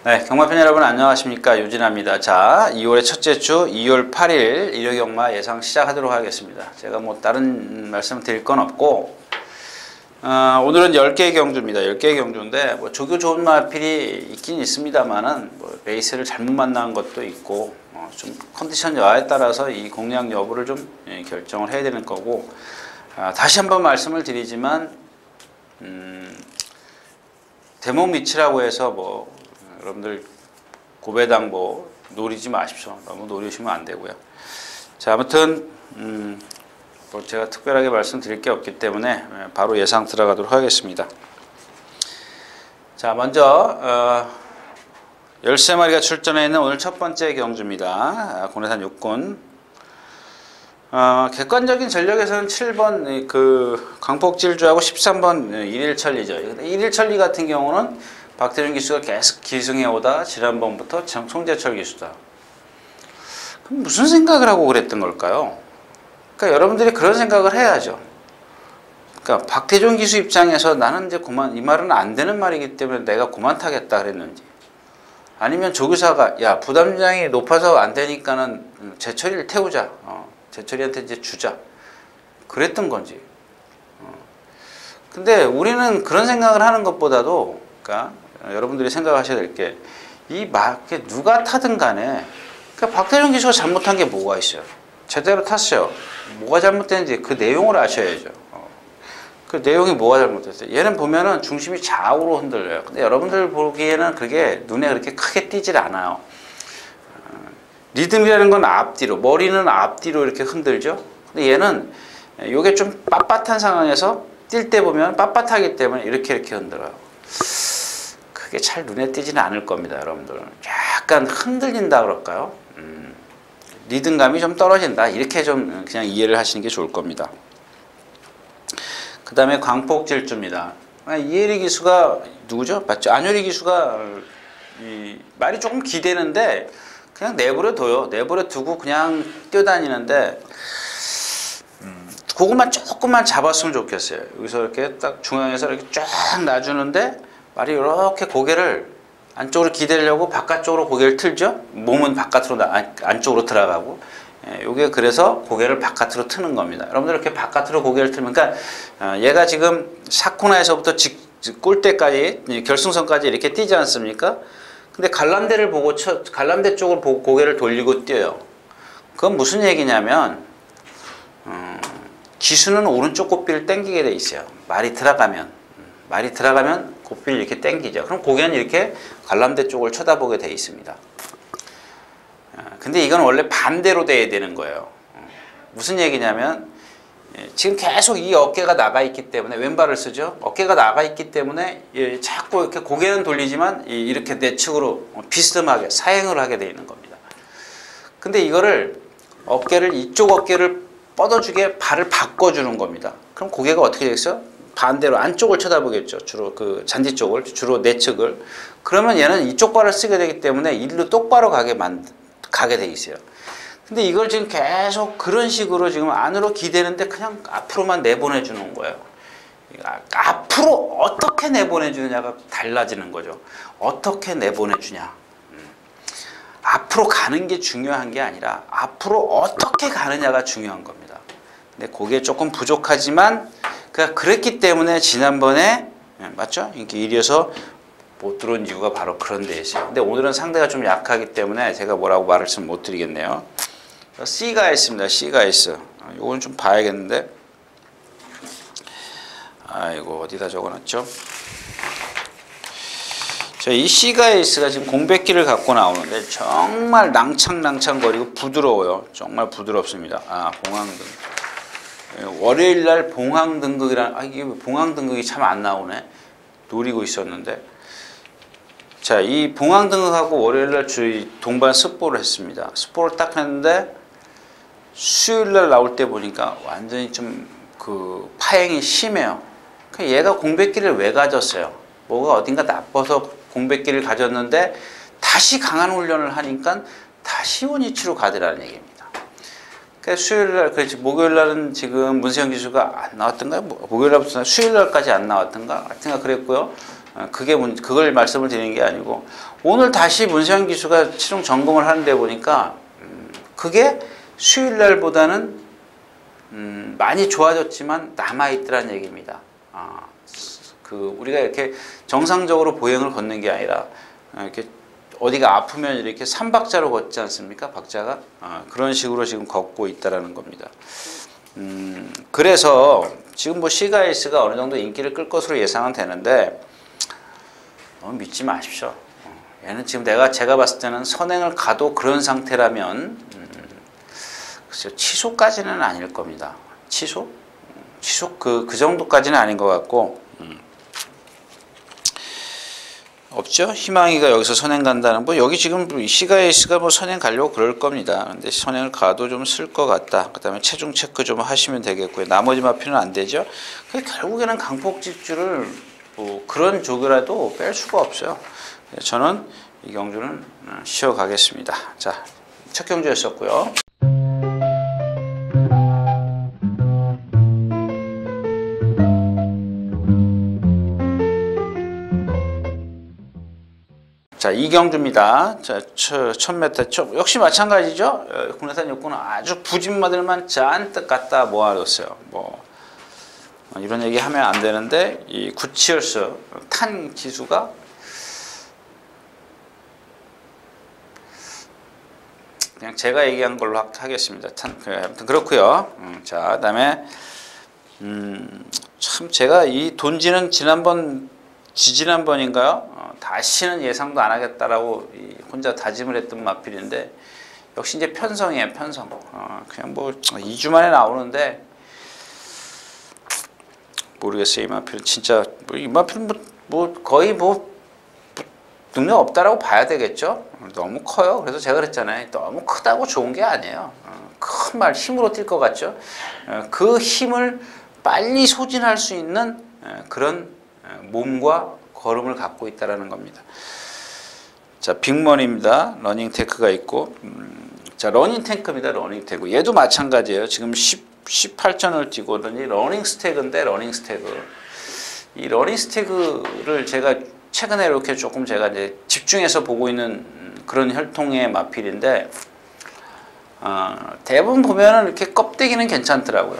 네, 경마팬 여러분 안녕하십니까, 유진아입니다. 자, 2월의 첫째 주 2월 8일 일요경마 예상 시작하도록 하겠습니다. 제가 뭐 다른 말씀 드릴 건 없고 오늘은 10개의 경주입니다. 10개의 경주인데 뭐 조교 좋은 마필이 있긴 있습니다만은 뭐 레이스를 잘못 만난 것도 있고 좀 컨디션 여하에 따라서 이 공략 여부를 좀 결정을 해야 되는 거고, 다시 한번 말씀을 드리지만 대목 밑이라고 해서 뭐 여러분들 고배당 뭐 노리지 마십시오. 너무 노리시면 안 되고요. 자, 아무튼 뭐 제가 특별하게 말씀드릴 게 없기 때문에 바로 예상 들어가도록 하겠습니다. 자, 먼저 13마리가 출전해 있는 오늘 첫 번째 경주입니다. 고내산 6군. 객관적인 전력에서는 7번 그 광폭질주하고 13번 일일천리죠. 근데 일일천리 같은 경우는 박태준 기수가 계속 기승해 오다 지난번부터 송재철 기수다. 그럼 무슨 생각을 하고 그랬던 걸까요? 그러니까 여러분들이 그런 생각을 해야죠. 그러니까 박태준 기수 입장에서 나는 이제 그만, 이 말은 안 되는 말이기 때문에 내가 그만 타겠다 그랬는지, 아니면 조교사가 야, 부담량이 높아서 안 되니까는 재철이를 태우자, 재철이한테 이제 주자, 그랬던 건지. 근데 우리는 그런 생각을 하는 것보다도, 그러니까 여러분들이 생각하셔야 될 게, 누가 타든 간에, 그러니까 박태준 기수가 잘못한 게 뭐가 있어요? 제대로 탔어요. 뭐가 잘못됐는지 그 내용을 아셔야죠. 그 내용이 뭐가 잘못됐어요? 얘는 보면은 중심이 좌우로 흔들려요. 근데 여러분들 보기에는 그게 눈에 그렇게 크게 띄질 않아요. 리듬이라는 건 앞뒤로, 머리는 앞뒤로 이렇게 흔들죠. 근데 얘는 이게 좀 빳빳한 상황에서 뛸 때 보면 빳빳하기 때문에 이렇게 흔들어요. 그게 잘 눈에 띄지는 않을 겁니다, 여러분들. 약간 흔들린다 그럴까요? 리듬감이 좀 떨어진다, 이렇게 좀 그냥 이해를 하시는 게 좋을 겁니다. 그 다음에 광폭질주입니다. 이혜리 기수가 누구죠? 맞죠? 안효리 기수가 말이 조금 기대는데 그냥 내버려 둬요. 내버려 두고 그냥 뛰어다니는데 그것만 조금만 잡았으면 좋겠어요. 여기서 이렇게 딱 중앙에서 이렇게 쫙 놔주는데 말이 이렇게 고개를 안쪽으로 기대려고 바깥쪽으로 고개를 틀죠. 몸은 바깥으로 안쪽으로 들어가고, 요게 그래서 고개를 바깥으로 트는 겁니다. 여러분들 이렇게 바깥으로 고개를 틀면, 그러니까 얘가 지금 4코너에서부터 골대까지 결승선까지 이렇게 뛰지 않습니까? 근데 관람대를 보고 관람대 쪽을 보고 고개를 돌리고 뛰어요. 그건 무슨 얘기냐면 기수는 오른쪽 고삐를 당기게 돼 있어요. 말이 들어가면 고삐를 이렇게 당기죠. 그럼 고개는 이렇게 관람대 쪽을 쳐다보게 돼 있습니다. 근데 이건 원래 반대로 돼야 되는 거예요. 무슨 얘기냐면 지금 계속 이 어깨가 나가 있기 때문에, 왼발을 쓰죠. 어깨가 나가 있기 때문에 자꾸 이렇게 고개는 돌리지만 이렇게 내측으로 비스듬하게 사행을 하게 돼 있는 겁니다. 근데 이거를 이쪽 어깨를 뻗어주게 발을 바꿔주는 겁니다. 그럼 고개가 어떻게 되겠어요? 반대로 안쪽을 쳐다보겠죠. 주로 그 잔디 쪽을, 주로 내측을. 그러면 얘는 이쪽 발을 쓰게 되기 때문에 일로 똑바로 가게 돼 있어요. 근데 이걸 지금 계속 그런 식으로 지금 안으로 기대는데 그냥 앞으로만 내보내주는 거예요. 앞으로 어떻게 내보내주느냐가 달라지는 거죠. 어떻게 내보내주냐. 앞으로 가는 게 중요한 게 아니라 앞으로 어떻게 가느냐가 중요한 겁니다. 근데 그게 조금 부족하지만, 그랬기 때문에 지난번에, 맞죠? 이렇게 이려서 못 들어온 이유가 바로 그런 데 있어요. 근데 오늘은 상대가 좀 약하기 때문에 제가 뭐라고 말씀 못 드리겠네요. C가 있습니다. C가 있어. 이건 좀 봐야겠는데. 아이고, 어디다 적어놨죠? 자, 이 C가 S가 지금 공백기를 갖고 나오는데 정말 낭창낭창거리고 부드러워요. 정말 부드럽습니다. 봉황등. 월요일날 봉황등극이란, 이게 봉황등극이 참 안 나오네. 노리고 있었는데. 자, 이 봉황등극하고 월요일날 동반 습보를 했습니다. 습보를 딱 했는데 수요일날 나올 때 보니까 완전히 좀 그 파행이 심해요. 얘가 공백기를 왜 가졌어요? 뭐가 어딘가 나빠서 공백기를 가졌는데 다시 강한 훈련을 하니까 다시 원위치로 가더라는 얘기입니다. 그러니까 수요일날, 그렇지, 목요일날은 지금 문세영 기수가 안 나왔던가요? 목요일날부터 수요일날까지 안 나왔던가? 하여튼가 그랬고요. 그걸 말씀을 드리는 게 아니고 오늘 다시 문세영 기수가 최종 점검을 하는데 보니까 그게 수요일 날보다는 많이 좋아졌지만 남아있더란 얘기입니다. 우리가 이렇게 정상적으로 보행을 걷는 게 아니라 이렇게 어디가 아프면 이렇게 3박자로 걷지 않습니까? 박자가 그런 식으로 지금 걷고 있다라는 겁니다. 그래서 지금 뭐 시가이스가 어느 정도 인기를 끌 것으로 예상은 되는데 너무 믿지 마십시오. 얘는 지금 제가 봤을 때는 선행을 가도 그런 상태라면 글쎄요, 취소까지는 아닐 겁니다. 취소 그 정도까지는 아닌 것 같고 없죠. 희망이가 여기서 선행 간다는 뭐 여기 지금 시가이스가 뭐 선행 가려고 그럴 겁니다. 근데 선행을 가도 좀 쓸 것 같다. 그다음에 체중 체크 좀 하시면 되겠고요. 나머지 마피는 안 되죠. 결국에는 강폭질주를 뭐 그런 조교라도 뺄 수가 없어요. 저는 이 경주는 쉬어가겠습니다. 자, 첫 경주였었고요. 자, 이경주입니다. 자, 1000m 역시 마찬가지죠. 국내산 육군은 아주 부진마들만 잔뜩 갖다 모아뒀어요. 뭐 이런 얘기 하면 안 되는데 이 구치얼스 탄 기수가 그냥 제가 얘기한 걸로 하겠습니다. 아무튼 그렇고요. 자, 그다음에 참 제가 이 돈지는 지지난번인가요? 다시는 예상도 안 하겠다라고 혼자 다짐을 했던 마필인데 역시 이제 편성이에요. 편성. 그냥 뭐 2주 만에 나오는데 모르겠어요. 이 마필은 진짜 이 마필은 뭐 거의 뭐 능력 없다라고 봐야 되겠죠. 너무 커요. 그래서 제가 그랬잖아요. 너무 크다고 좋은 게 아니에요. 큰 말 힘으로 뛸 것 같죠. 그 힘을 빨리 소진할 수 있는 그런 몸과 걸음을 갖고 있다라는 겁니다. 자, 빅머니입니다. 러닝 테크가 있고, 자, 러닝 탱크입니다. 러닝 탱크. 얘도 마찬가지예요. 지금 18전을 뛰고더니 러닝 스태그인데 러닝 스태그. 이 러닝 스태그를 제가 최근에 이렇게 조금 제가 이제 집중해서 보고 있는 그런 혈통의 마필인데, 대부분 보면은 이렇게 껍데기는 괜찮더라고요.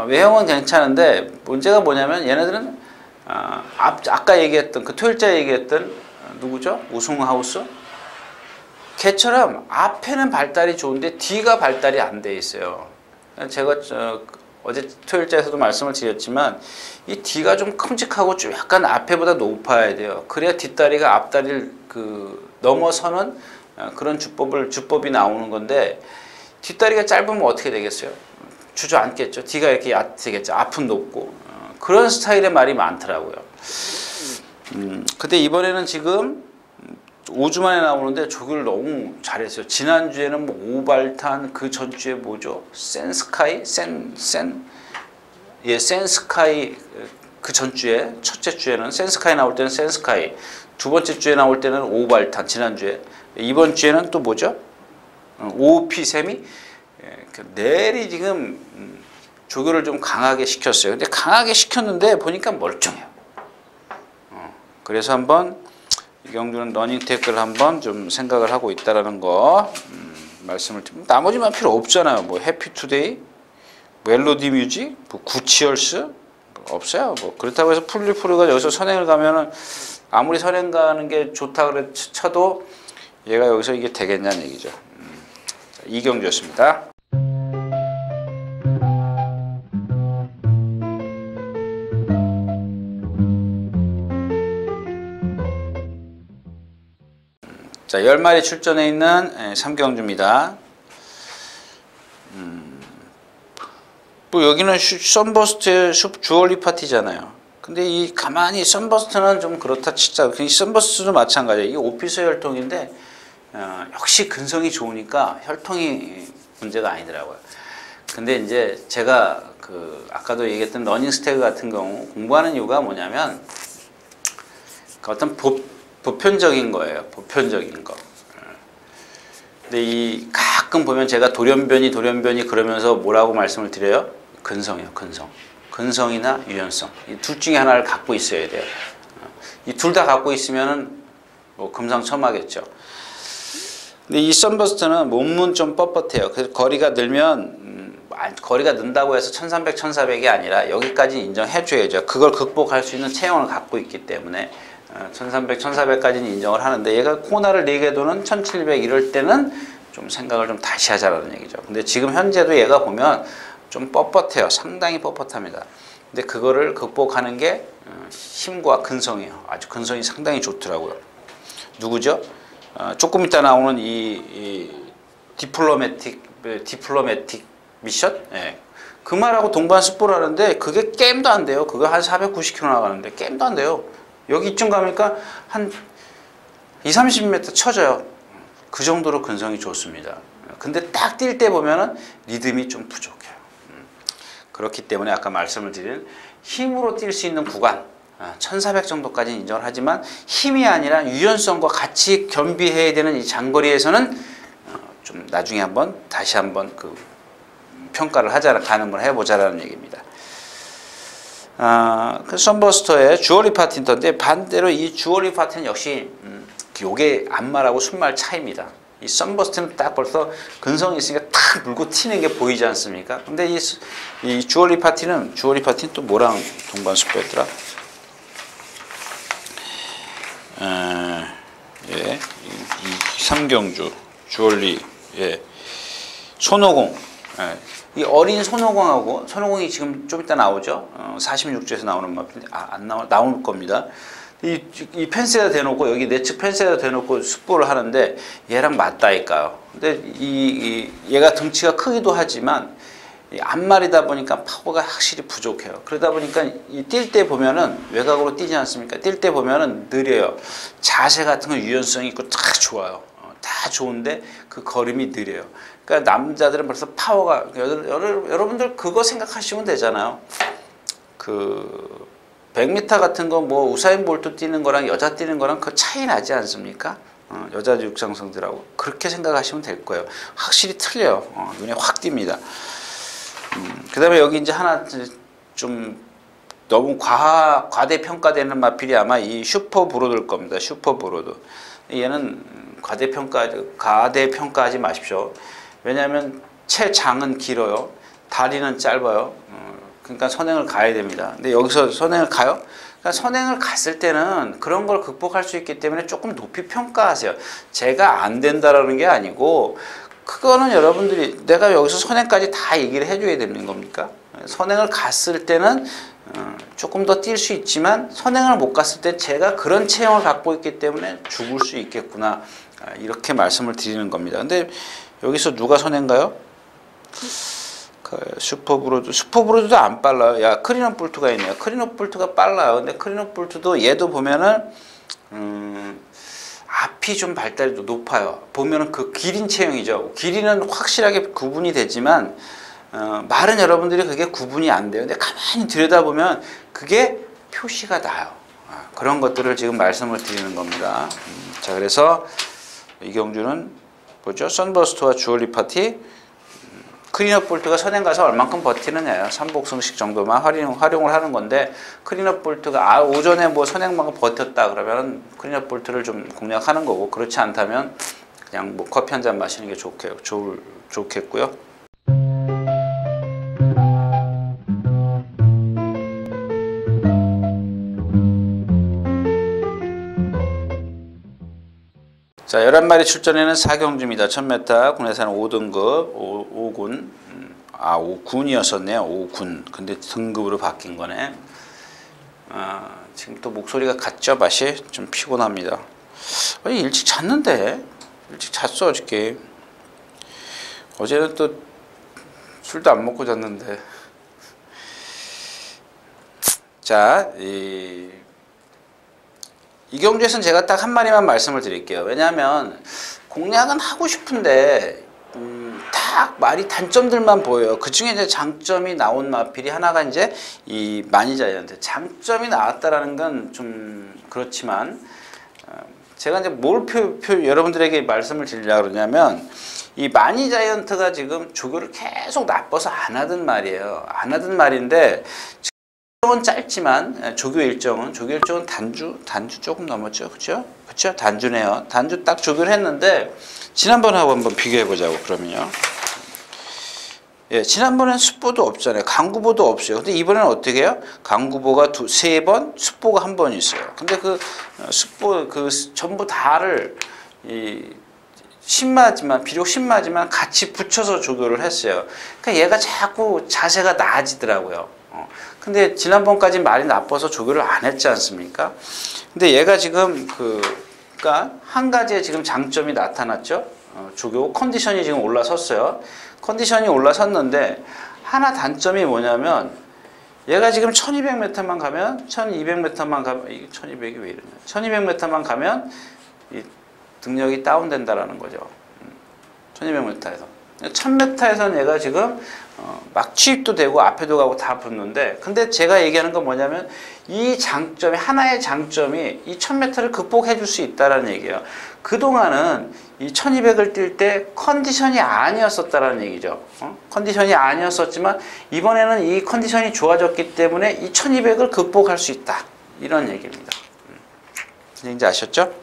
외형은 괜찮은데 문제가 뭐냐면 얘네들은 아까 얘기했던 그 토요일자 얘기했던 누구죠? 우승하우스? 걔처럼 앞에는 발달이 좋은데 뒤가 발달이 안 돼 있어요. 제가 어제 토요일자에서도 말씀을 드렸지만 이 뒤가 좀 큼직하고 좀 약간 앞에보다 높아야 돼요. 그래야 뒷다리가 앞다리를 넘어서는 그런 주법이 나오는 건데 뒷다리가 짧으면 어떻게 되겠어요? 주저앉겠죠. 뒤가 이렇게 얕되겠죠. 앞은 높고. 그런 스타일의 말이 많더라고요. 근데 이번에는 지금 5주 만에 나오는데 조교를 너무 잘했어요. 지난주에는 뭐 오발탄, 그 전주에 뭐죠? 센스카이? 센스카이 그 전주에 첫째 주에는 센스카이 나올 때는 센스카이, 두 번째 주에 나올 때는 오발탄 지난주에, 이번 주에는 또 뭐죠? 오피세미? 내리 지금 조교를 좀 강하게 시켰어요. 근데 강하게 시켰는데 보니까 멀쩡해요. 그래서 한번 이경주는 러닝 태클을 한번 좀 생각을 하고 있다라는 거 말씀을 드립니다. 나머지만 필요 없잖아요. 뭐 해피투데이, 멜로디 뮤직, 뭐 구치얼스 뭐 없어요. 뭐 그렇다고 해서 풀리프루가 여기서 선행을 가면은 아무리 선행 가는 게 좋다 그래 쳐도 얘가 여기서 이게 되겠냐는 얘기죠. 이경주였습니다. 자, 10마리 출전해 있는 3경주입니다. 뭐 여기는 썬버스트의 주얼리 파티잖아요. 근데 이 가만히 썬버스트는 좀 그렇다 치자. 이 썬버스트도 마찬가지예요. 이게 오피스 혈통인데 역시 근성이 좋으니까 혈통이 문제가 아니더라고요. 근데 이제 제가 아까도 얘기했던 러닝 스태그 같은 경우 공부하는 이유가 뭐냐면 어떤 보편적인 거예요. 보편적인 거. 근데 이 가끔 보면 제가 돌연변이 그러면서 뭐라고 말씀을 드려요? 근성이요, 근성. 근성이나 유연성. 이 둘 중에 하나를 갖고 있어야 돼요. 이 둘 다 갖고 있으면은 뭐 금상첨화겠죠. 근데 이 선버스트는 몸은 좀 뻣뻣해요. 그래서 거리가 늘면 거리가 는다고 해서 1300, 1400이 아니라 여기까지 인정해줘야죠. 그걸 극복할 수 있는 체형을 갖고 있기 때문에 1300, 1400까지는 인정을 하는데 얘가 코너를 4개 도는 1700 이럴 때는 좀 생각을 좀 다시 하자라는 얘기죠. 근데 지금 현재도 얘가 보면 좀 뻣뻣해요. 상당히 뻣뻣합니다. 근데 그거를 극복하는 게 힘과 근성이에요. 아주 근성이 상당히 좋더라고요. 누구죠? 조금 이따 나오는 이 디플로매틱 미션? 예. 그 말하고 동반 습보를 하는데 그게 게임도 안 돼요. 그거 한 490km 나가는데 게임도 안 돼요. 여기 이쯤 가니까 한 20, 30m 쳐져요. 그 정도로 근성이 좋습니다. 근데 딱 뛸 때 보면은 리듬이 좀 부족해요. 그렇기 때문에 아까 말씀을 드린 힘으로 뛸 수 있는 구간 1400 정도까지 인정을 하지만 힘이 아니라 유연성과 같이 겸비해야 되는 이 장거리에서는 좀 나중에 다시 한번 그 평가를 가늠을 해보자라는 얘기입니다. 그 선버스터의 주얼리 파틴인데 반대로 이 주얼리 파틴 역시 요게 안마라고 순말 차이입니다. 이 선버스트는 딱 벌써 근성이 있으니까 탁 물고 튀는 게 보이지 않습니까? 근데 이 주얼리 파틴은 또 뭐랑 동반 습보였더라? 예, 이 삼경주 주얼리, 예, 손오공, 예, 이 어린 손오공이 지금 좀 이따 나오죠. 46주에서 나오는 마필인데 나올 겁니다. 이 펜스에다 대놓고 여기 내측 펜스에다 대놓고 습보를 하는데 얘랑 맞다니까요. 근데 얘가 덩치가 크기도 하지만 앞말이다 보니까 파워가 확실히 부족해요. 그러다 보니까 뛸 때 보면은 외곽으로 뛰지 않습니까? 뛸 때 보면은 느려요. 자세 같은 건 유연성이 있고 다 좋아요. 다 좋은데 그 걸음이 느려요. 그러니까 남자들은 벌써 파워가 여러분들 그거 생각하시면 되잖아요. 그 100m 같은 거 뭐 우사인 볼트 뛰는 거랑 여자 뛰는 거랑 그 차이 나지 않습니까? 여자 육상선수들하고 그렇게 생각하시면 될 거예요. 확실히 틀려요. 눈에 확 띕니다. 그 다음에 여기 이제 하나 좀 너무 과대평가되는 마필이 아마 이 슈퍼브로드일 겁니다. 슈퍼브로드. 얘는 과대평가하지 마십시오. 왜냐하면 체장은 길어요. 다리는 짧아요. 그러니까 선행을 가야 됩니다. 근데 여기서 선행을 가요? 그러니까 선행을 갔을 때는 그런 걸 극복할 수 있기 때문에 조금 높이 평가하세요. 제가 안 된다라는 게 아니고 그거는 여러분들이 내가 여기서 선행까지 다 얘기를 해줘야 되는 겁니까? 선행을 갔을 때는 조금 더 뛸 수 있지만 선행을 못 갔을 때 제가 그런 체형을 갖고 있기 때문에 죽을 수 있겠구나 이렇게 말씀을 드리는 겁니다. 근데 여기서 누가 선행가요? 슈퍼브로드도 안 빨라요. 야, 크리노 볼트가 있네요. 크리노 볼트가 빨라요. 근데 크리노 볼트도 얘도 보면은 앞이 좀 발달도 높아요. 보면은 그 기린 체형이죠. 길이는 확실하게 구분이 되지만 말은 여러분들이 그게 구분이 안 돼요. 근데 가만히 들여다보면 그게 표시가 나요. 그런 것들을 지금 말씀을 드리는 겁니다. 자, 그래서 이경주는 뭐죠? 선버스트와 주얼리 파티, 클린업 볼트가 선행 가서 얼만큼 버티느냐요. 3복승식 정도만 활용을 하는 건데 클린업 볼트가 오전에 뭐 선행만큼 버텼다 그러면 클린업 볼트를 좀 공략하는 거고 그렇지 않다면 그냥 뭐 커피 한 잔 마시는 게 좋겠고요. 자, 11마리 출전에는 4경주입니다. 1000m 국내산 5등급 5군 5군이었었네요. 5군. 근데 등급으로 바뀐 거네. 지금 또 목소리가 갔죠. 맛이 좀 피곤합니다. 일찍 잤는데 일찍 잤어 어저께. 어제는 또 술도 안 먹고 잤는데. 자, 이경주에서는 제가 딱 한 마리만 말씀을 드릴게요. 왜냐하면 공략은 하고 싶은데 딱 말이 단점들만 보여요. 그 중에 이제 장점이 나온 마필이 하나가 이제 이 마니자이언트. 장점이 나왔다라는 건 좀 그렇지만 제가 이제 뭘 여러분들에게 말씀을 드리려고 그러냐면 이 마니자이언트가 지금 조교를 계속 나빠서 안 하던 말이에요. 안 하던 말인데 일정은 짧지만 조교 일정은 단주 조금 넘었죠, 그렇죠? 그렇죠? 단주네요. 단주 딱 조교를 했는데 지난번하고 한번 비교해 보자고 그러면요. 예, 지난번엔 숫보도 없잖아요. 강구보도 없어요. 근데 이번에는 어떻게 해요? 강구보가 세 번, 숫보가 한 번 있어요. 근데 그 숫보 전부 다를 비록 신마지만 같이 붙여서 조교를 했어요. 그러니까 얘가 자꾸 자세가 나아지더라고요. 근데 지난번까지 말이 나빠서 조교를 안 했지 않습니까? 근데 얘가 지금 그러니까 한 가지의 지금 장점이 나타났죠. 조교 컨디션이 지금 올라섰어요. 컨디션이 올라섰는데 하나 단점이 뭐냐면 얘가 지금 1200m만 가면 1200m만 가면 이게 1200이 왜 이러냐? 1200m만 가면 이 등력이 다운된다라는 거죠. 1200m에서 1000m에서는 얘가 지금 막 취입도 되고 앞에도 가고 다 붙는데, 근데 제가 얘기하는 건 뭐냐면 이 장점이 하나의 장점이 이 1000m를 극복해 줄 수 있다라는 얘기예요. 그동안은 이 1200을 뛸 때 컨디션이 아니었었다라는 얘기죠. 컨디션이 아니었었지만 이번에는 이 컨디션이 좋아졌기 때문에 이 1200을 극복할 수 있다, 이런 얘기입니다. 이제 아셨죠?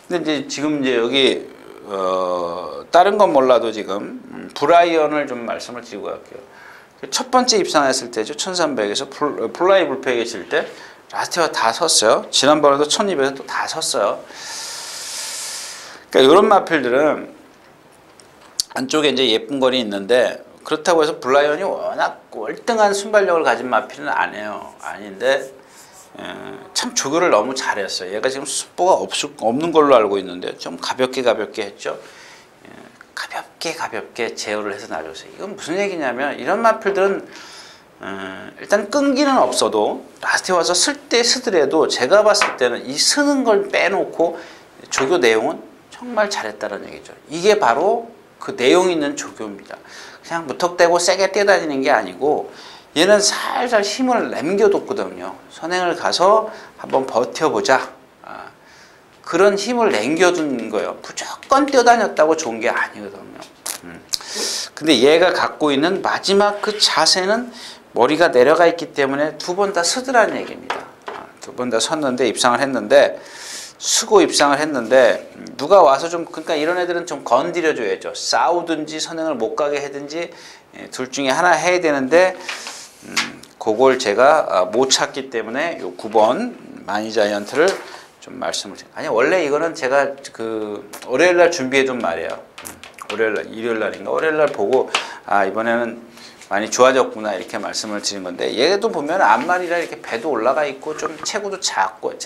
근데 이제 지금 이제 여기 다른 건 몰라도 지금 브라이언을 좀 말씀을 드리고 갈게요. 첫 번째 입상했을 때죠. 1300에서 플라이 불펜에 계실 때 라스티와 다 섰어요. 지난번에도 1200에서 또 다 섰어요. 그러니까 이런 마필들은 안쪽에 이제 예쁜 거리 있는데, 그렇다고 해서 블라이언이 워낙 월등한 순발력을 가진 마필은 아니에요. 아닌데 참 조교를 너무 잘했어요. 얘가 지금 숫보가 없는 걸로 알고 있는데 좀 가볍게 했죠. 가볍게 제어를 해서 날렸어요. 이건 무슨 얘기냐면 이런 마필들은 일단 끈기는 없어도 라스트에 와서 쓸 때 쓰더라도 제가 봤을 때는 이 쓰는 걸 빼놓고 조교 내용은 정말 잘했다는 얘기죠. 이게 바로 그 내용 있는 조교입니다. 그냥 무턱대고 세게 뛰어다니는 게 아니고 얘는 살살 힘을 남겨뒀거든요. 선행을 가서 한번 버텨보자. 그런 힘을 남겨둔 거예요. 무조건 뛰어다녔다고 좋은 게 아니거든요. 근데 얘가 갖고 있는 마지막 그 자세는 머리가 내려가 있기 때문에 두 번 다 쓰더라는 얘기입니다. 두 번 다 섰는데 입상을 했는데 쓰고 입상을 했는데 누가 와서 좀, 그러니까 이런 애들은 좀 건드려줘야죠. 싸우든지 선행을 못 가게 하든지 둘 중에 하나 해야 되는데 그걸 제가 못 찾기 때문에 요 9번 마니자이언트를 좀 말씀을 드려요. 아니 원래 이거는 제가 그 월요일날 준비해둔 말이에요. 일요일날인가 월요일날 보고 이번에는 많이 좋아졌구나 이렇게 말씀을 드린 건데, 얘도 보면 앞말이라 이렇게 배도 올라가 있고 좀 체구도 작고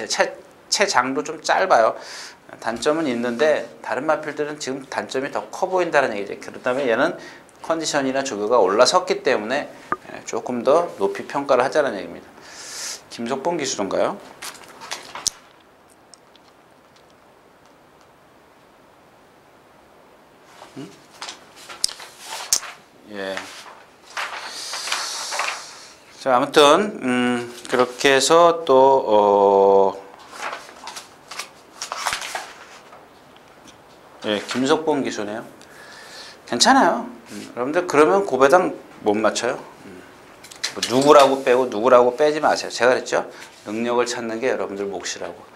체장도 좀 짧아요. 단점은 있는데 다른 마필들은 지금 단점이 더 커 보인다는 얘기죠. 그렇다면 얘는 컨디션이나 조교가 올라섰기 때문에 조금 더 높이 평가를 하자는 얘기입니다. 김석봉 기수인가요? 예. 자, 아무튼 그렇게 해서 또 예, 김석봉 기수네요. 괜찮아요. 여러분들 그러면 고배당 못 맞춰요. 뭐 누구라고 빼고 누구라고 빼지 마세요. 제가 그랬죠. 능력을 찾는 게 여러분들 몫이라고.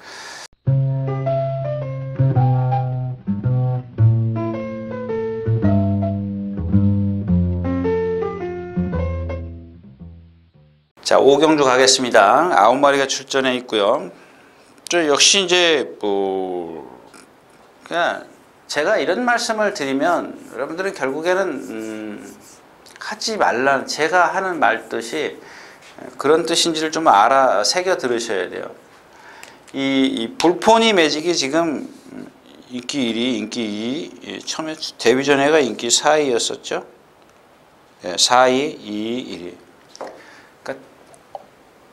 자, 5경주 가겠습니다. 9마리가 출전해 있고요. 저 역시 이제 그냥 제가 이런 말씀을 드리면 여러분들은 결국에는 하지 말라는, 제가 하는 말 뜻이 그런 뜻인지를 좀 새겨 들으셔야 돼요. 이 볼포니 매직이 지금 인기 1위, 인기 2위, 처음에 데뷔 전에가 인기 4위였었죠. 네, 4위, 2위, 1위. 그러니까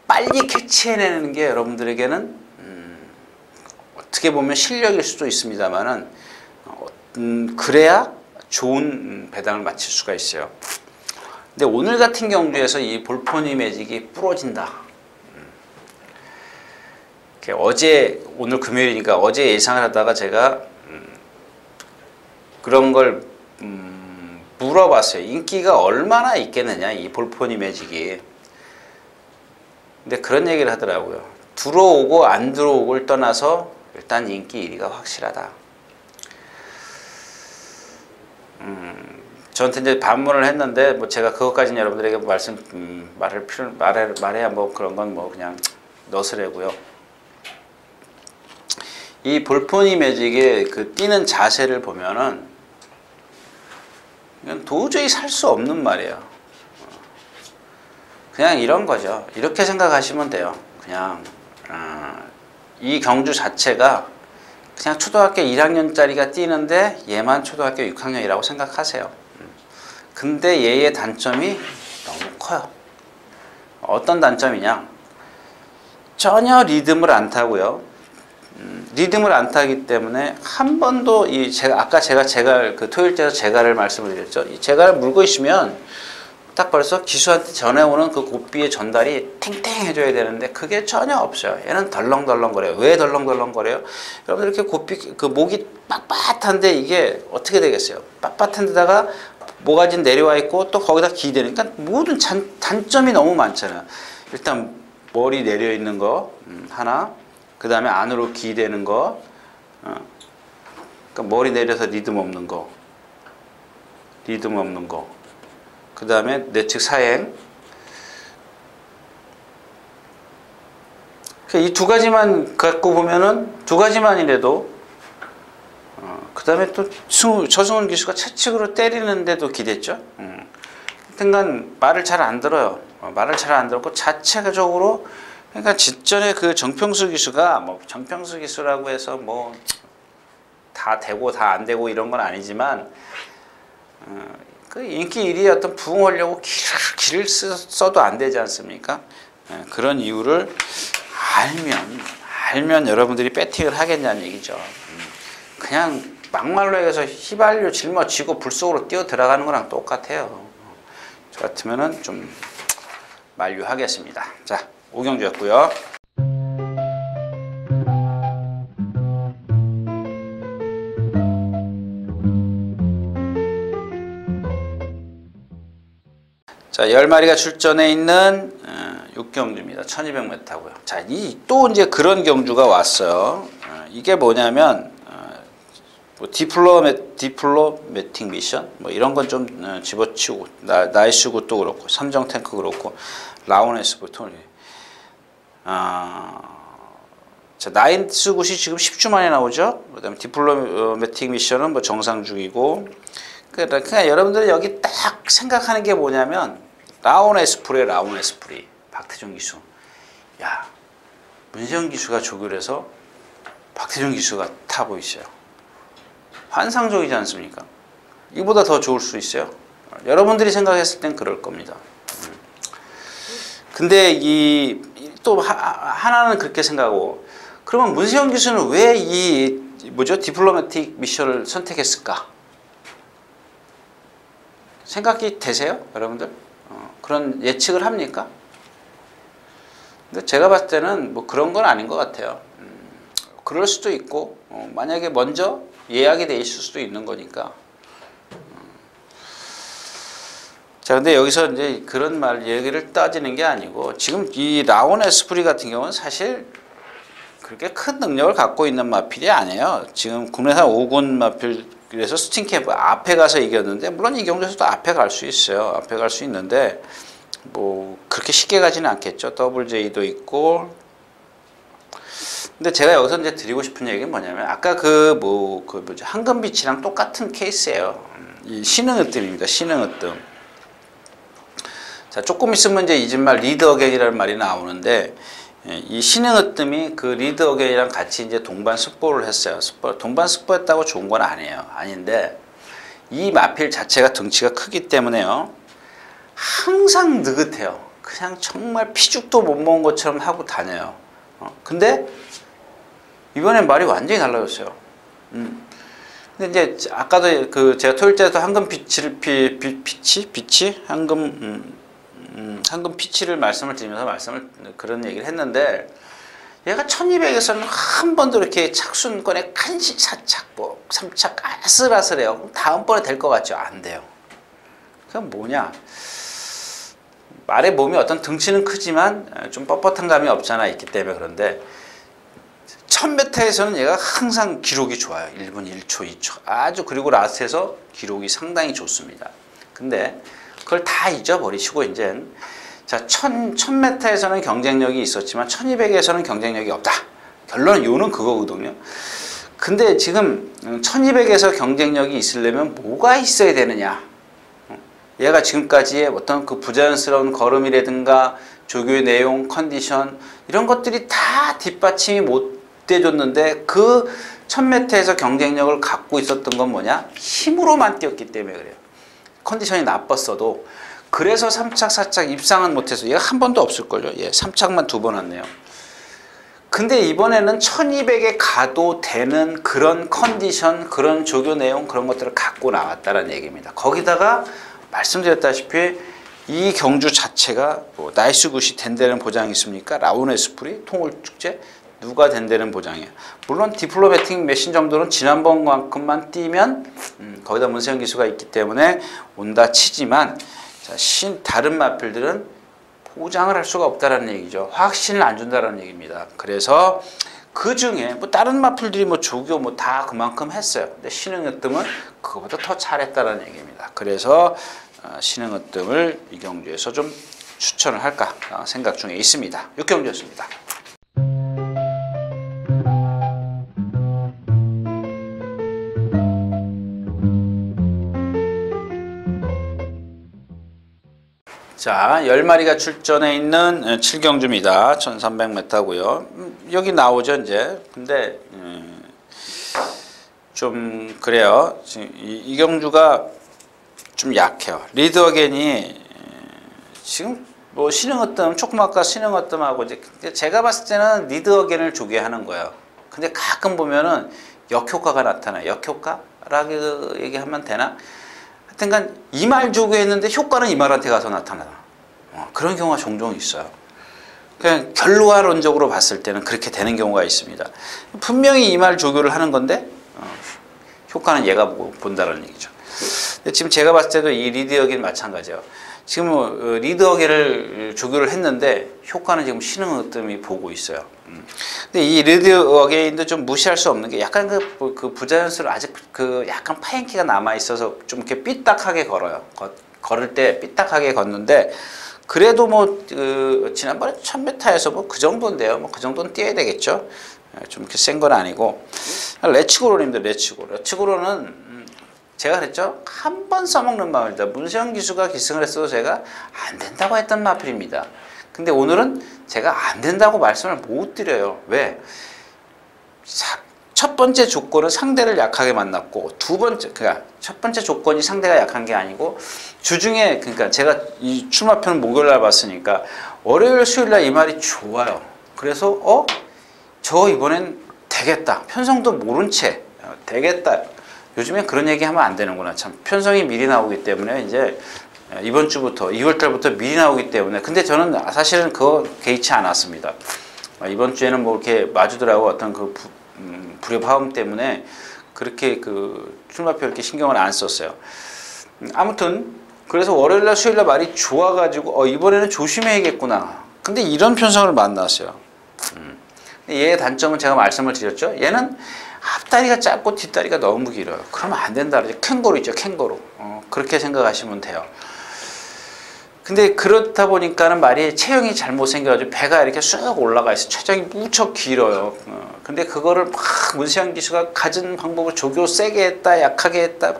빨리 캐치해내는 게 여러분들에게는 어떻게 보면 실력일 수도 있습니다만은 그래야 좋은 배당을 맞출 수가 있어요. 근데 오늘 같은 경주에서 이 볼포니 매직이 부러진다. 오늘 금요일이니까 어제 예상을 하다가 제가 그런 걸 물어봤어요. 인기가 얼마나 있겠느냐 이 볼포니 매직이. 근데 그런 얘기를 하더라고요. 들어오고 안 들어오고를 떠나서 일단 인기 1위가 확실하다. 저한테 이제 반문을 했는데 뭐 제가 그것까지는 여러분들에게 말해야 뭐 그런 건 뭐 그냥 너스레고요. 이 볼포니 매직의 그 뛰는 자세를 보면은 이건 도저히 살 수 없는 말이에요. 그냥 이런 거죠. 이렇게 생각하시면 돼요. 그냥 이 경주 자체가 그냥 초등학교 1학년짜리가 뛰는데 얘만 초등학교 6학년이라고 생각하세요. 근데 얘의 단점이 너무 커요. 어떤 단점이냐? 전혀 리듬을 안 타고요. 리듬을 안 타기 때문에 한 번도 아까 제가 그 토요일째에서 제가를 말씀을 드렸죠. 이 제가를 물고 있으면 딱 벌써 기수한테 전해오는 그 고삐의 전달이 탱탱해져야 되는데 그게 전혀 없어요. 얘는 덜렁덜렁거려요. 왜 덜렁덜렁거려요? 여러분들 이렇게 고삐 그 목이 빳빳한데 이게 어떻게 되겠어요? 빳빳한 데다가 모가지 내려와 있고 또 거기다 기대니까 모든 단점이 너무 많잖아요. 일단 머리 내려 있는 거 하나, 그 다음에 안으로 기대는 거, 그러니까 머리 내려서 리듬 없는 거, 그 다음에 내측 사행. 이 두 가지만 갖고 보면은 두 가지만이라도 그 다음에 또 저승훈 기수가 채찍으로 때리는데도 기댔죠. 하여튼간 말을 잘 안 들어요. 말을 잘 안 들었고 자체적으로 그러니까 직전에 그 정평수 기수가 뭐 정평수 기수라고 해서 뭐 다 되고 다 안 되고 이런 건 아니지만 그 인기 1위의 어떤 부응하려고 길을 써도 안 되지 않습니까? 그런 이유를 알면 여러분들이 배팅을 하겠냐는 얘기죠. 그냥 막말로 해서 휘발유 짊어지고 불 속으로 뛰어 들어가는 거랑 똑같아요. 저 같으면은 좀 만류하겠습니다. 자, 오경주였고요. 자, 10마리가 출전해 있는 6경주입니다. 1200m고요. 자, 또 이제 그런 경주가 왔어요. 이게 뭐냐면 디플로매틱 미션 뭐 이런 건 좀 집어치우고 나이스 굿도 그렇고 삼정 탱크 그렇고 라온에스부터 자, 나이스 굿이 지금 10주 만에 나오죠. 그다음에 디플로매틱 미션은 뭐 정상 중이고 그러니까 여러분들이 여기 딱 생각하는 게 뭐냐면 라온 에스프리 박태종 기수. 야, 문세영 기수가 조교해서 박태종 기수가 타고 있어요. 환상적이지 않습니까? 이보다 더 좋을 수 있어요. 여러분들이 생각했을 땐 그럴 겁니다. 근데 또 하나는 그렇게 생각하고 그러면 문세영 기수는 왜 디플로매틱 미션을 선택했을까? 생각이 되세요? 여러분들? 그런 예측을 합니까? 근데 제가 봤을 때는 뭐 그런 건 아닌 것 같아요. 그럴 수도 있고 만약에 먼저 예약이 돼 있을 수도 있는 거니까. 자, 근데 여기서 이제 그런 얘기를 따지는 게 아니고 지금 이 라온 에스프리 같은 경우는 사실 그렇게 큰 능력을 갖고 있는 마필이 아니에요. 지금 국내산 5군 마필 그래서 스팅캠프 앞에 가서 이겼는데 물론 이 경주에서도 앞에 갈 수 있어요. 앞에 갈 수 있는데 뭐 그렇게 쉽게 가지는 않겠죠. WJ도 있고. 근데 제가 여기서 이제 드리고 싶은 얘기는 뭐냐면 아까 황금빛이랑 똑같은 케이스예요. 이 신흥으뜸입니다. 신흥으뜸. 자, 조금 있으면 이제 이진말 리드 어게인이라는 말이 나오는데 이 신흥으뜸이 그 리드 어게인이랑 같이 이제 동반 습보를 했어요. 동반 습보했다고 좋은 건 아니에요. 아닌데 이 마필 자체가 덩치가 크기 때문에요. 항상 느긋해요. 그냥 정말 피죽도 못 먹은 것처럼 하고 다녀요. 근데 이번엔 말이 완전히 달라졌어요. 근데 이제 아까도 제가 토요일째도 황금 황금 피치를 말씀을 드리면서 그런 얘기를 했는데 얘가 1200에서는 한 번도 이렇게 착순권에 간신 4착 뭐 3착 아슬아슬해요. 그럼 다음번에 될 것 같죠? 안 돼요. 그건 뭐냐? 말의 몸이 어떤 등치는 크지만 좀 뻣뻣한 감이 없잖아 있기 때문에 그런데 1000m에서는 얘가 항상 기록이 좋아요. 1분 1초, 2초. 아주 그리고 라스트에서 기록이 상당히 좋습니다. 근데 그걸 다 잊어버리시고 이제 자, 1000m에서는 경쟁력이 있었지만 1200에서는 경쟁력이 없다. 결론은 요는 그거거든요. 근데 지금 1200에서 경쟁력이 있으려면 뭐가 있어야 되느냐? 얘가 지금까지의 어떤 그 부자연스러운 걸음이라든가 조교의 내용, 컨디션 이런 것들이 다 뒷받침이 못 돼줬는데 그 1000m에서 경쟁력을 갖고 있었던 건 뭐냐? 힘으로만 뛰었기 때문에 그래요. 컨디션이 나빴어도 그래서 3착, 4착 입상은 못해서 얘가 한 번도 없을걸요. 예, 3착만 2번 왔네요. 근데 이번에는 1200에 가도 되는 그런 컨디션, 그런 조교 내용 그런 것들을 갖고 나왔다는 얘기입니다. 거기다가 말씀드렸다시피 이 경주 자체가 뭐 나이스 굿이 된다는 보장이 있습니까? 라운 에스프리, 통올축제 누가 된다는 보장이에요. 물론 디플로매틱 메신 정도는 지난번만큼만 뛰면 거기다 문세영 기수가 있기 때문에 온다 치지만 자, 다른 마필들은 보장을 할 수가 없다는 얘기죠. 확신을 안 준다는 얘기입니다. 그래서 그 중에 뭐 다른 마필들이 뭐 조교 뭐 다 그만큼 했어요. 근데 신흥으뜸은 그거보다 더 잘했다는 얘기입니다. 그래서 신흥으뜸을 이 경주에서 좀 추천을 할까 생각 중에 있습니다. 6경주였습니다. 자, 10마리가 출전해 있는 7경주입니다. 1300m고요. 여기 나오죠, 이제. 근데 좀 그래요. 이 경주가 좀 약해요. 리드 어겐이 지금 뭐 신흥어뜸, 조금 아까 신흥어뜸하고 이제 제가 봤을 때는 리드 어겐을 조개하는 거예요. 근데 가끔 보면은 역효과가 나타나요. 역효과라고 얘기하면 되나? 하여튼간 이말 조교했는데 효과는 이말한테 가서 나타나다. 그런 경우가 종종 있어요. 그냥 결과론적으로 봤을 때는 그렇게 되는 경우가 있습니다. 분명히 이말 조교를 하는 건데 효과는 얘가 본다는 얘기죠. 근데 지금 제가 봤을 때도 이 리드 어게인 마찬가지예요. 지금 리드 어게를 조교를 했는데 효과는 지금 신흥으뜸이 보고 있어요. 근데 이 리드 어게인도 좀 무시할 수 없는 게 약간 그 부자연스러운 아직 그 약간 파행기가 남아 있어서 좀 이렇게 삐딱하게 걸어요. 걸을 때 삐딱하게 걷는데 그래도 뭐 지난번에 1000m에서 뭐 그 정도인데요. 뭐 그 정도는 뛰어야 되겠죠. 좀 이렇게 센 건 아니고 레츠고론입니다. 레츠고론은 제가 그랬죠. 한 번 써먹는 마필이다. 문세영 기수가 기승을 했어도 제가 안 된다고 했던 마필입니다. 근데 오늘은 제가 안 된다고 말씀을 못 드려요. 왜? 첫 번째 조건은 상대를 약하게 만났고 두 번째, 그러니까 첫 번째 조건이 상대가 약한 게 아니고 주중에 그러니까 제가 이 출마표는 목요일날 봤으니까 월요일 수요일날 이 말이 좋아요. 그래서 저 이번엔 되겠다. 편성도 모른 채 되겠다. 요즘엔 그런 얘기 하면 안 되는구나. 참 편성이 미리 나오기 때문에 이제 이번 주부터 2월 달부터 미리 나오기 때문에 근데 저는 사실은 그거 개의치 않았습니다. 이번 주에는 뭐 이렇게 마주들하고 어떤 그 불협화음 때문에 그렇게 그 출마표 이렇게 신경을 안 썼어요. 아무튼 그래서 월요일날 수요일날 말이 좋아가지고 이번에는 조심해야겠구나. 근데 이런 편성을 만났어요. 얘의 단점은 제가 말씀을 드렸죠. 얘는 앞다리가 짧고 뒷다리가 너무 길어요. 그러면 안 된다. 캥거루 있죠, 캥거루. 그렇게 생각하시면 돼요. 근데 그렇다 보니까는 말이 체형이 잘못 생겨가지고 배가 이렇게 쑥 올라가 있어. 체장이 무척 길어요. 근데 그거를 막 문세영 기수가 가진 방법을 조교 세게 했다, 약하게 했다,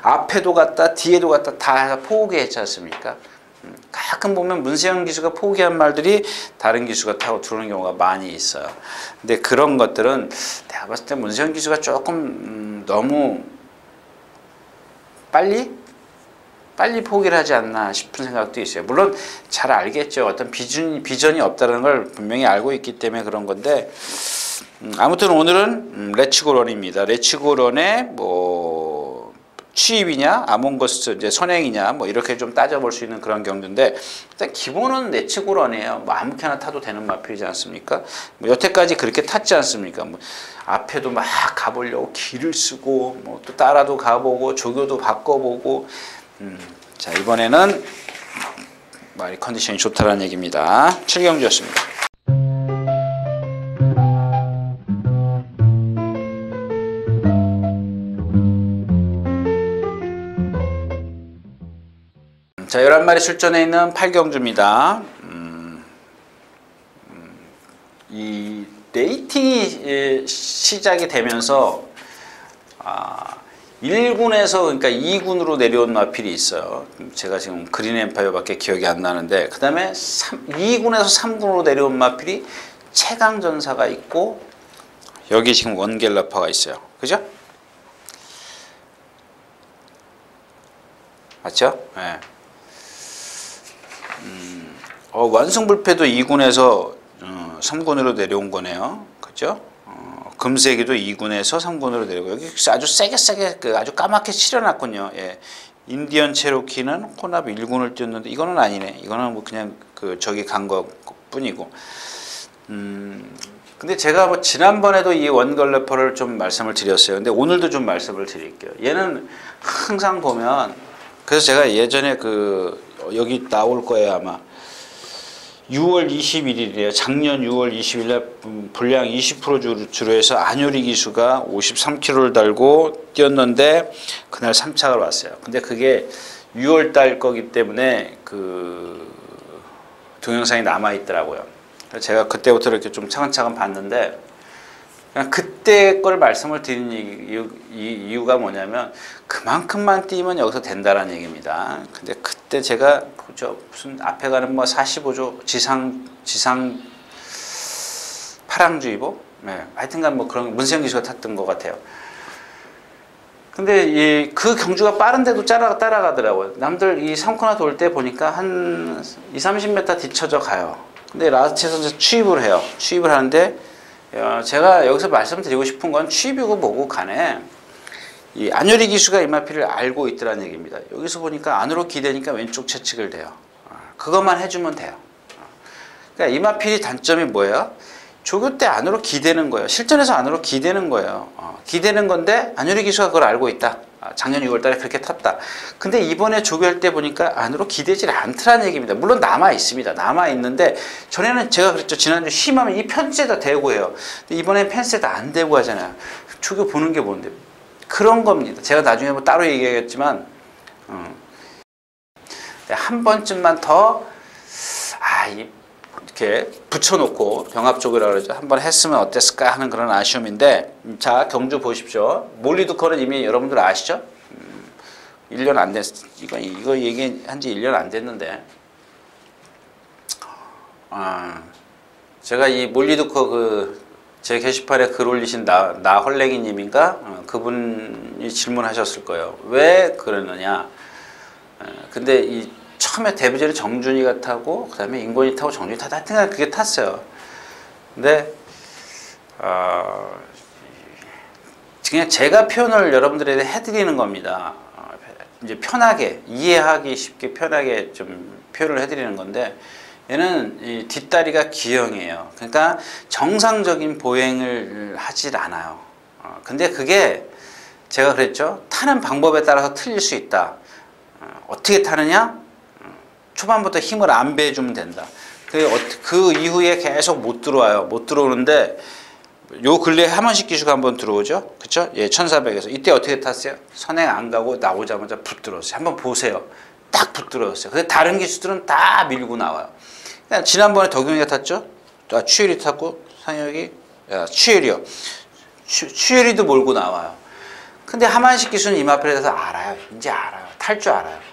앞에도 갔다, 뒤에도 갔다 다 포기했지 않습니까? 가끔 보면 문세영 기수가 포기한 말들이 다른 기수가 타고 들어오는 경우가 많이 있어요. 근데 그런 것들은 내가 봤을 때 문세영 기수가 조금 너무 빨리 포기를 하지 않나 싶은 생각도 있어요. 물론 잘 알겠죠. 어떤 비전이 없다는 걸 분명히 알고 있기 때문에 그런 건데 아무튼 오늘은 레츠고런입니다. 레츠고런의 뭐 취입이냐, 아몬거스 이제 선행이냐, 뭐 이렇게 좀 따져볼 수 있는 그런 경주인데 일단 기본은 레츠고런이에요. 뭐 아무렇게나 타도 되는 마필이지 않습니까? 뭐 여태까지 그렇게 탔지 않습니까? 뭐 앞에도 막 가보려고 길을 쓰고 뭐 또 따라도 가보고 조교도 바꿔보고 자 이번에는 말이 컨디션이 좋다라는 얘기입니다. 7경주였습니다. 자, 11마리 출전해 있는 8경주입니다. 이 레이팅이 시작이 되면서 1군에서 그러니까 2군으로 내려온 마필이 있어요. 제가 지금 그린 엠파이어밖에 기억이 안 나는데, 그 다음에 2군에서 3군으로 내려온 마필이 최강전사가 있고, 여기 지금 원겔러퍼가 있어요. 그죠? 맞죠? 네. 완승불패도 2군에서 3군으로 내려온 거네요. 그죠? 금세기도 2군에서 3군으로 내려오고, 여기 아주 세게 아주 까맣게 칠해놨군요. 예. 인디언 체로키는 혼합 1군을 뛰었는데, 이거는 아니네. 이거는 뭐 그냥 저기 간 거 뿐이고. 근데 제가 뭐 지난번에도 이 원걸래퍼를 좀 말씀을 드렸어요. 근데 오늘도 좀 말씀을 드릴게요. 얘는 항상 보면, 그래서 제가 예전에 여기 나올 거예요, 아마. 6월 21일이에요. 작년 6월 20일에 분량 20% 주로 해서 안효리 기수가 53kg를 달고 뛰었는데, 그날 3착을 왔어요. 근데 그게 6월 달 거기 때문에 동영상이 남아 있더라고요. 제가 그때부터 이렇게 좀 차근차근 봤는데, 그냥 그때 걸 말씀을 드린 이유가 뭐냐면, 그만큼만 뛰면 여기서 된다라는 얘기입니다. 근데 그때 제가 무슨 앞에 가는 뭐 45조 지상 파랑주의보? 네, 하여튼간 뭐 그런 문세영 기수가 탔던 것 같아요. 근데 그 경주가 빠른데도 따라가더라고요. 남들 이 3코너 돌 때 보니까 한 20-30m 뒤쳐져 가요. 근데 라스트에서 추입을 해요. 추입을 하는데, 제가 여기서 말씀드리고 싶은 건 추입이고 뭐고 간에 이 안효리 기수가 이 마필을 알고 있더라는 얘기입니다. 여기서 보니까 안으로 기대니까 왼쪽 채찍을 대요. 그것만 해주면 돼요. 그러니까 이 마필이 단점이 뭐예요? 조교 때 안으로 기대는 거예요. 실전에서 안으로 기대는 거예요. 기대는 건데 안효리 기수가 그걸 알고 있다. 작년 6월 달에 그렇게 탔다. 근데 이번에 조교할 때 보니까 안으로 기대질 않더라는 얘기입니다. 물론 남아 있습니다. 남아 있는데, 전에는 제가 그랬죠. 지난주 심하면 이 펜스에다 대고 해요. 근데 이번엔 펜스에다 안 대고 하잖아요. 조교 보는 게 뭔데? 그런 겁니다. 제가 나중에 뭐 따로 얘기하겠지만, 한 번쯤만 더 이렇게 붙여놓고 병합쪽이라고 그러죠. 한번 했으면 어땠을까 하는 그런 아쉬움인데, 자, 경주 보십시오. 몰리두커는 이미 여러분들 아시죠? 1년 안 됐, 이거 얘기한 지 1년 안 됐는데, 제가 이 몰리두커 제 게시판에 글 올리신 나 헐랭이 님인가? 그분이 질문하셨을 거예요. 왜 그러느냐? 근데 처음에 데뷔전에 정준이가 타고, 그 다음에 인권이 타고 정준이 타고, 하여튼 그게 탔어요. 근데 그냥 제가 표현을 여러분들에게 해드리는 겁니다. 이제 편하게, 이해하기 쉽게 편하게 좀 표현을 해드리는 건데, 얘는 이 뒷다리가 기형이에요. 그러니까 정상적인 보행을 하질 않아요. 근데 그게 제가 그랬죠. 타는 방법에 따라서 틀릴 수 있다. 어떻게 타느냐? 초반부터 힘을 안 빼주면 된다. 그 이후에 계속 못 들어와요. 못 들어오는데, 요 근래 하만식 기수가 한번 들어오죠. 그쵸? 예, 1400에서. 이때 어떻게 탔어요? 선행 안 가고 나오자마자 붙들었어요. 한번 보세요. 딱 붙들었어요. 근데 다른 기수들은 다 밀고 나와요. 그냥 지난번에 덕용이가 탔죠? 추열이 탔고, 상혁이, 추열이요. 추열이도 몰고 나와요. 근데 하만식 기수는 이 마필에 대해서 알아요. 이제 알아요. 탈 줄 알아요.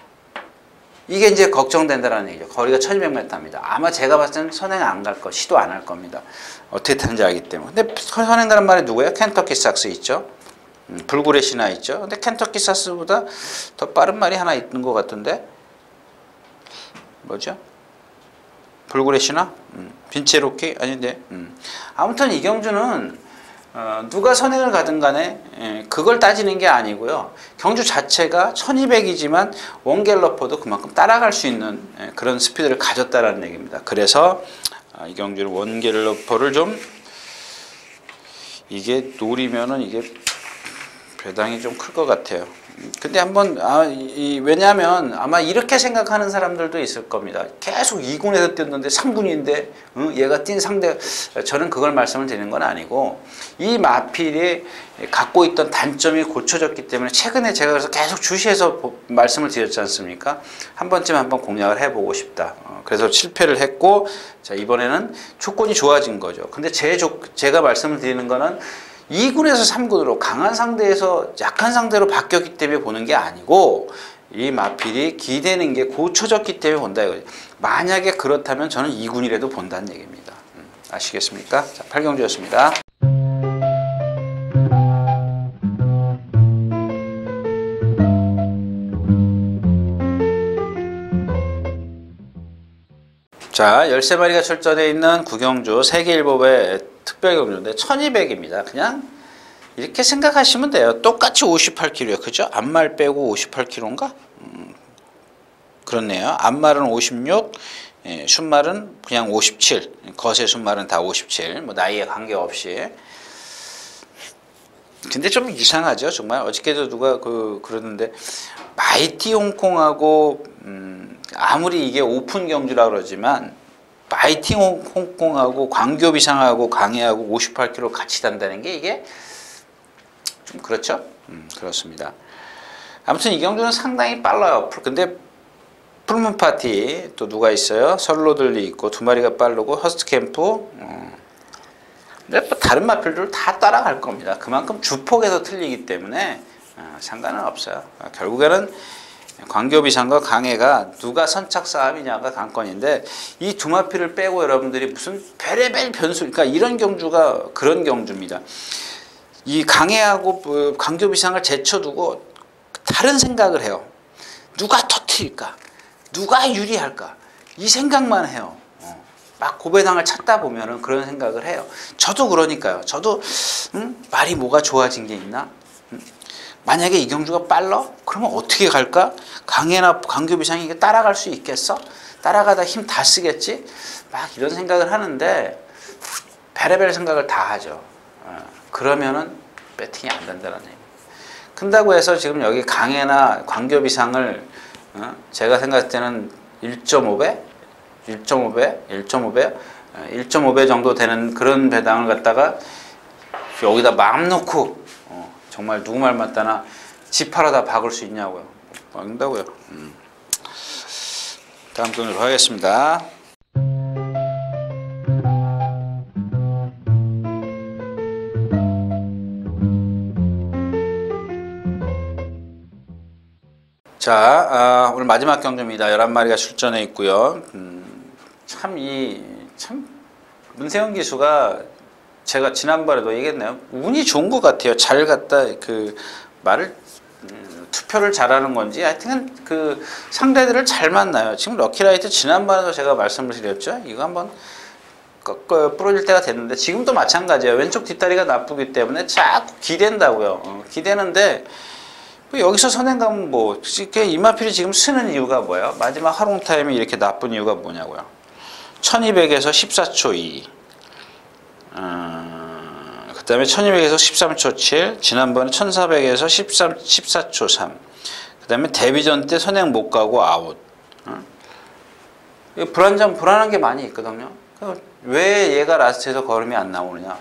이게 이제 걱정된다는 얘기죠. 거리가 1200m입니다. 아마 제가 봤을 때는 선행 안 갈 거, 시도 안 할 겁니다. 어떻게 타는지 알기 때문에. 근데 선행 가는 말이 누구예요? 켄터키 삭스 있죠? 불굴의 신화 있죠? 근데 켄터키 삭스보다 더 빠른 말이 하나 있는 것 같은데? 뭐죠? 불굴의 신화? 빈체로키? 아닌데? 아무튼 이 경주는 누가 선행을 가든 간에 그걸 따지는 게 아니고요. 경주 자체가 1200이지만 원갤러퍼도 그만큼 따라갈 수 있는 그런 스피드를 가졌다라는 얘기입니다. 그래서 이 경주는 원갤러퍼를 좀 이게 노리면은 이게 배당이 좀 클 것 같아요. 근데 한번 왜냐하면 아마 이렇게 생각하는 사람들도 있을 겁니다. 계속 2군에서 뛰었는데 3군인데 얘가 뛴 상대, 저는 그걸 말씀을 드리는 건 아니고 이 마필이 갖고 있던 단점이 고쳐졌기 때문에 최근에 제가 그래서 계속 주시해서 말씀을 드렸지 않습니까? 한 번쯤 한번 공략을 해보고 싶다. 그래서 실패를 했고, 자, 이번에는 조건이 좋아진 거죠. 근데 제가 말씀을 드리는 거는 2군에서 3군으로 강한 상대에서 약한 상대로 바뀌었기 때문에 보는 게 아니고 이 마필이 기대는 게 고쳐졌기 때문에 본다 이거죠. 만약에 그렇다면 저는 2군이라도 본다는 얘기입니다. 아시겠습니까? 자, 팔경주였습니다. 자, 13마리가 출전해 있는 구경주 세계일보의 특별경주인데 1200입니다. 그냥 이렇게 생각하시면 돼요. 똑같이 58kg요. 그죠? 앞말 빼고 58kg인가? 그렇네요. 앞말은 56, 순말은 그냥 57. 거세 순말은 다 57. 뭐 나이에 관계없이. 근데 좀 이상하죠. 정말 어저께도 누가 그러는데 마이티 홍콩하고 아무리 이게 오픈 경주라 그러지만 마이티 홍콩하고 광교비상하고 강해하고 58km 같이 단다는 게 이게 좀 그렇죠? 그렇습니다. 아무튼 이 경주는 상당히 빨라요. 근데 풀문 파티 또 누가 있어요? 설로들리 있고 두 마리가 빠르고 허스트 캠프. 근데 뭐 다른 마필들 다 따라갈 겁니다. 그만큼 주폭에서 틀리기 때문에 상관은 없어요. 결국에는 광교비상과 강해가 누가 선착 싸움이냐가 관건인데 이 두 마필을 빼고 여러분들이 무슨 별의별 변수, 그러니까 이런 경주가 그런 경주입니다. 이 강해하고 광교비상을 제쳐두고 다른 생각을 해요. 누가 터뜨릴까? 누가 유리할까? 이 생각만 해요. 막 고배당을 찾다 보면은 그런 생각을 해요. 저도 그러니까요. 저도 말이 뭐가 좋아진 게 있나? 만약에 이 경주가 빨라? 그러면 어떻게 갈까? 강해나 광교비상이 이게 따라갈 수 있겠어? 따라가다 힘 다 쓰겠지? 막 이런 생각을 하는데 별의별 생각을 다 하죠. 그러면은 배팅이 안 된다는 얘기예요. 큰다고 해서 지금 여기 강해나 광교비상을 제가 생각할 때는 1.5배? 1.5배 정도 되는 그런 배당을 갖다가 여기다 마음 놓고 정말 누구 말 맞다나 집하러다 박을 수 있냐고요. 박는다고요. 다음 경주로 하겠습니다. 자, 오늘 마지막 경주입니다. 11마리가 출전해 있고요. 참 문세영 기수가 제가 지난번에도 얘기했나요? 운이 좋은 것 같아요. 잘 갖다 말을 투표를 잘하는 건지 하여튼 상대들을 잘 만나요. 지금 럭키라이트 지난번에도 제가 말씀을 드렸죠. 이거 한번 부러질 때가 됐는데 지금도 마찬가지예요. 왼쪽 뒷다리가 나쁘기 때문에 자꾸 기댄다고요. 기대는데 여기서 선행 가면 이마필이 지금 쓰는 이유가 뭐예요? 마지막 하롱 타임이 이렇게 나쁜 이유가 뭐냐고요? 1200에서 14초 2. 그 다음에 1200에서 13초 7. 지난번에 1400에서 14초 3. 그 다음에 데뷔전 때 선행 못 가고 아웃. 불안한 게 많이 있거든요. 왜 얘가 라스트에서 걸음이 안 나오느냐?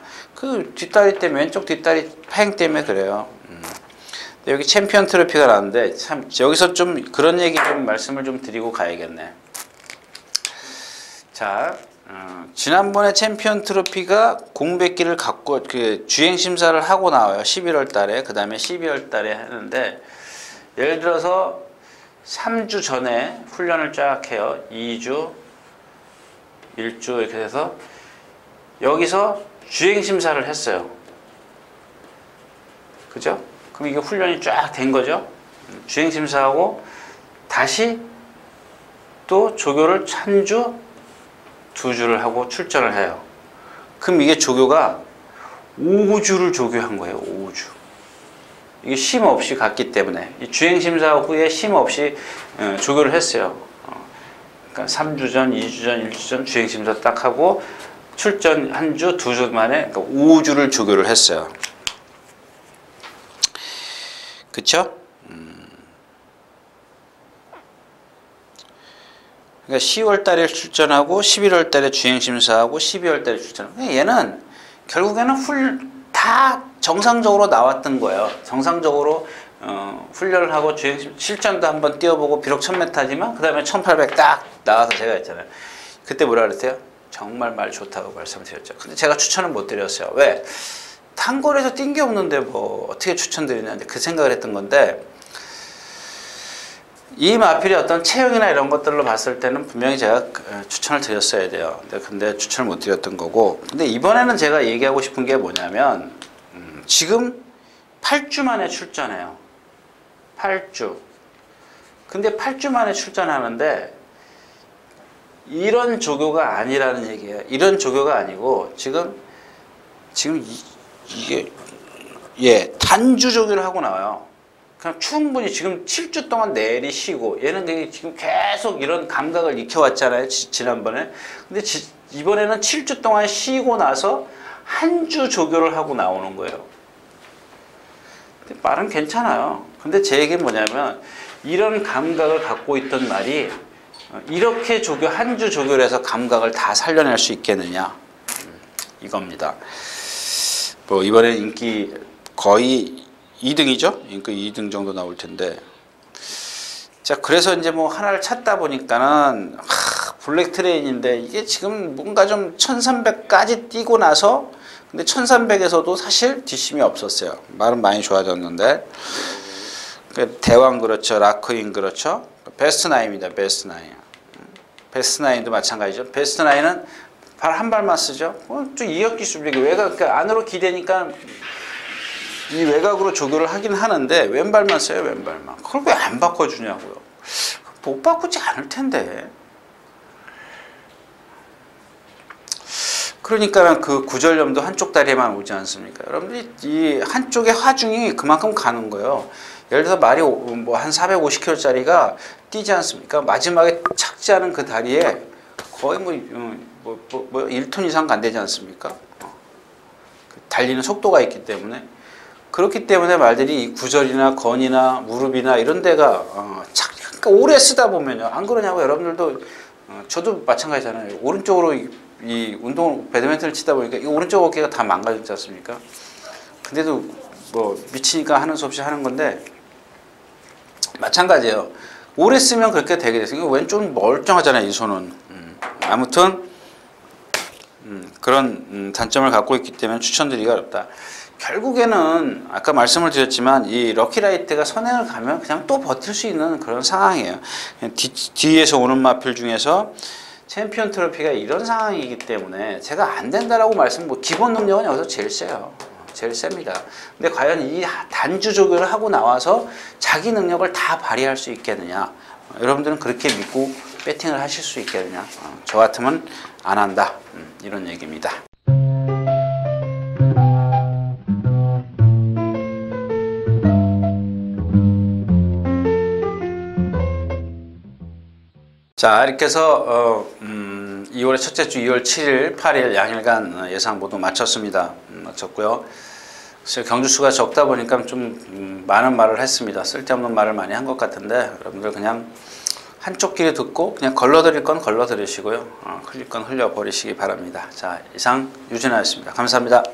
뒷다리 때문에, 왼쪽 뒷다리 파행 때문에 그래요. 여기 챔피언 트로피가 나왔는데 참 여기서 좀 그런 얘기 좀 말씀을 좀 드리고 가야겠네. 자, 지난번에 챔피언 트로피가 공백기를 갖고 주행 심사를 하고 나와요. 11월 달에. 그 다음에 12월 달에 하는데 예를 들어서 3주 전에 훈련을 쫙 해요. 2주, 1주 이렇게 돼서 여기서 주행 심사를 했어요. 그죠? 그럼 이게 훈련이 쫙 된 거죠. 주행 심사하고 다시 또 조교를 1주, 2주를 하고 출전을 해요. 그럼 이게 조교가 5주를 조교한 거예요. 5주. 이게 쉼 없이 갔기 때문에 이 주행 심사 후에 쉼 없이 조교를 했어요. 그러니까 3주 전, 2주 전, 1주 전 주행 심사 딱 하고 출전 1주, 2주 만에 그러니까 5주를 조교를 했어요. 그쵸? 그러니까 10월 달에 출전하고 11월 달에 주행 심사하고 12월 달에 출전하고 얘는 결국에는 다 정상적으로 나왔던 거예요. 정상적으로 훈련을 하고 주행 실전도 한번 뛰어보고 비록 1000m지만 그 다음에 1800 딱 나와서 제가 했잖아요. 그때 뭐라 그랬어요? 정말 말 좋다고 말씀드렸죠. 근데 제가 추천을 못 드렸어요. 왜? 탄거리에서 뛴 게 없는데 뭐 어떻게 추천드리냐 그 생각을 했던 건데 이 마필이 어떤 체형이나 이런 것들로 봤을 때는 분명히 제가 추천을 드렸어야 돼요. 근데 추천을 못 드렸던 거고. 근데 이번에는 제가 얘기하고 싶은 게 뭐냐면 지금 8주 만에 출전해요. 8주. 근데 8주 만에 출전하는데 이런 조교가 아니라는 얘기예요. 이런 조교가 아니고 지금 이게 단주 조교를 하고 나와요. 그냥 충분히 지금 7주 동안 내리쉬고 얘는 지금 계속 이런 감각을 익혀왔잖아요. 지난번에. 근데 이번에는 7주 동안 쉬고 나서 한 주 조교를 하고 나오는 거예요. 근데 말은 괜찮아요. 근데 제 얘기는 뭐냐면 이런 감각을 갖고 있던 말이 이렇게 한 주 조교를 해서 감각을 다 살려낼 수 있겠느냐 이겁니다. 뭐 이번에 인기 거의 2등이죠? 인기 2등 정도 나올 텐데 자 그래서 이제 뭐 하나를 찾다 보니까는 블랙 트레인인데 이게 지금 뭔가 좀 1300까지 뛰고 나서 근데 1300에서도 사실 뒷심이 없었어요. 말은 많이 좋아졌는데 대왕 그렇죠. 락커인 그렇죠. 베스트 나인입니다. 베스트 나인. 베스트 나인도 마찬가지죠. 베스트 나인은 발 한 발만 쓰죠. 좀 이역 기술이 외곽 그러니까 안으로 기대니까 이 외곽으로 조교를 하긴 하는데 왼발만 써요. 왼발만. 그걸 왜 안 바꿔주냐고요. 못 바꾸지 않을 텐데. 그러니까 그 구절염도 한쪽 다리에만 오지 않습니까? 여러분들이 이 한쪽의 하중이 그만큼 가는 거예요. 예를 들어서 말이 뭐 한 450kg짜리가 뛰지 않습니까? 마지막에 착지하는 그 다리에 거의 뭐 1톤 이상 간대지 않습니까? 달리는 속도가 있기 때문에. 그렇기 때문에 말들이 이 구절이나 건이나 무릎이나 이런 데가 그러니까 오래 쓰다 보면요. 안 그러냐고 여러분들도 저도 마찬가지잖아요. 오른쪽으로 이 운동 배드민턴을 치다 보니까 이 오른쪽 어깨가 다 망가졌지 않습니까? 근데도 뭐 미치니까 하는 수 없이 하는 건데 마찬가지예요. 오래 쓰면 그렇게 되게 됐어요. 왼쪽은 멀쩡하잖아요. 이 손은. 아무튼 그런 단점을 갖고 있기 때문에 추천드리기가 어렵다. 결국에는 아까 말씀을 드렸지만 이 럭키라이트가 선행을 가면 그냥 또 버틸 수 있는 그런 상황이에요. 뒤에서 오는 마필 중에서 챔피언 트로피가 이런 상황이기 때문에 제가 안 된다라고 기본 능력은 여기서 제일 세요. 제일 셉니다. 근데 과연 이 단주 조교를 하고 나와서 자기 능력을 다 발휘할 수 있겠느냐? 여러분들은 그렇게 믿고 배팅을 하실 수 있겠느냐? 저 같으면 안 한다. 이런 얘기입니다. 자, 이렇게 해서 2월의 첫째 주 2월 7일, 8일 양일간 예상 모두 마쳤습니다. 마쳤고요. 경주수가 적다 보니까 좀 많은 말을 했습니다. 쓸데없는 말을 많이 한 것 같은데 여러분들 그냥 한쪽 귀에 듣고 그냥 걸러드릴 건 걸러드리시고요. 흘릴 건 흘려버리시기 바랍니다. 자, 이상 유진아였습니다. 감사합니다.